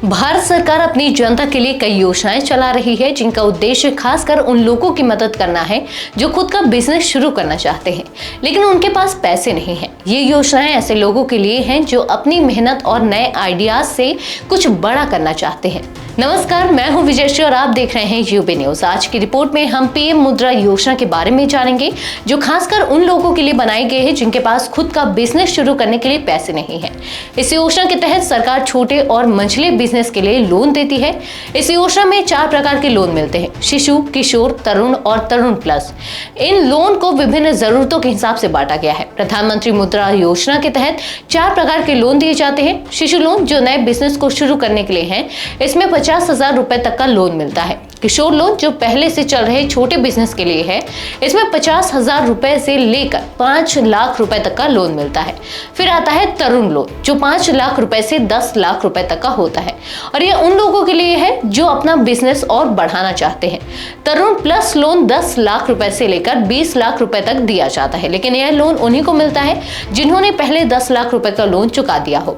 भारत सरकार अपनी जनता के लिए कई योजनाएं चला रही है, जिनका उद्देश्य खासकर उन लोगों की मदद करना है जो खुद का बिजनेस शुरू करना चाहते हैं लेकिन उनके पास पैसे नहीं हैं। ये योजनाएं ऐसे लोगों के लिए हैं जो अपनी मेहनत और नए आइडियाज से कुछ बड़ा करना चाहते हैं। नमस्कार, मैं हूं विजयश्री और आप देख रहे हैं यूबी न्यूज। आज की रिपोर्ट में हम पीएम मुद्रा योजना के बारे में जानेंगे, जो खासकर उन लोगों के लिए बनाई गई है जिनके पास खुद का बिजनेस शुरू करने के लिए पैसे नहीं है। इस योजना के तहत सरकार छोटे और मंझले बिजनेस के लिए लोन देती है। इस योजना में 4 प्रकार के लोन मिलते हैं: शिशु, किशोर, तरुण और तरुण प्लस। इन लोन को विभिन्न जरूरतों के हिसाब से बांटा गया है। प्रधानमंत्री मुद्रा योजना के तहत 4 प्रकार के लोन दिए जाते हैं। शिशु लोन जो नए बिजनेस को शुरू करने के लिए है, इसमें 50,000 रुपए तक का लोन मिलता है। किशोर लोन जो पहले से चल रहे छोटे बिजनेस के लिए है, इसमें 50,000 रुपए से लेकर 5 लाख रुपए तक का लोन मिलता है। फिर आता है तरुण लोन जो 5 लाख रुपए से 10 लाख रुपए तक का होता है और यह उन लोगों के लिए है जो अपना बिजनेस और बढ़ाना चाहते हैं। तरुण प्लस लोन 10 लाख रुपए से लेकर 20 लाख रुपए तक दिया जाता है, लेकिन यह लोन उन्हीं को मिलता है जिन्होंने पहले 10 लाख रुपए का लोन चुका दिया हो।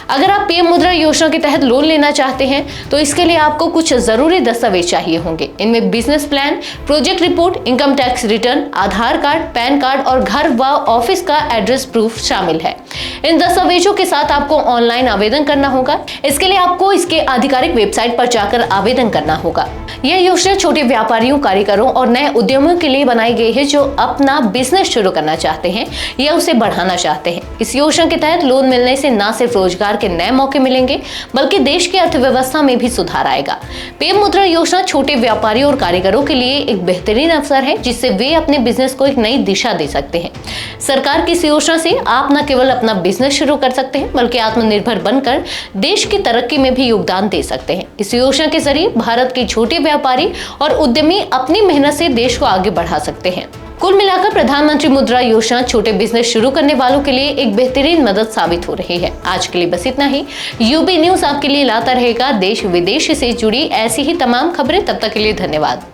अगर आप पीएम मुद्रा योजना के तहत लोन लेना चाहते हैं तो इसके लिए आपको कुछ जरूरी दस्तावेज चाहिए होंगे। इनमें business plan, project report, income tax return, Aadhaar card, PAN card और घर व ऑफिस का एड्रेस प्रूफ शामिल है। इन दस्तावेजों के साथ आपको ऑनलाइन आवेदन करना होगा। इसके लिए आपको इसके आधिकारिक वेबसाइट पर जाकर आवेदन करना होगा। यह योजना छोटे व्यापारियों, कारीगरों और नए उद्यमियों के लिए बनाई गई है जो अपना बिजनेस शुरू करना चाहते हैं या उसे बढ़ाना चाहते हैं। इस योजना के तहत लोन मिलने से न सिर्फ रोजगार के नए मौके मिलेंगे बल्कि देश की अर्थव्यवस्था में भी सुधार आएगा। पीएम मुद्रा योजना छोटे व्यापारियों और कारीगरों के लिए एक बेहतरीन अवसर है जिससे वे अपने बिजनेस को एक नई दिशा दे सकते हैं। सरकार की इस योजना से आप न केवल अपना बिजनेस शुरू कर सकते हैं बल्कि आत्मनिर्भर बनकर देश की तरक्की में भी योगदान दे सकते हैं। इस योजना के जरिए भारत के छोटे व्यापारी और उद्यमी अपनी मेहनत से देश को आगे बढ़ा सकते हैं। कुल मिलाकर प्रधानमंत्री मुद्रा योजना छोटे बिजनेस शुरू करने वालों के लिए एक बेहतरीन मदद साबित हो रही है। आज के लिए बस इतना ही। यूबी न्यूज आपके लिए लाता रहेगा देश विदेश से जुड़ी ऐसी ही तमाम खबरें। तब तक के लिए धन्यवाद।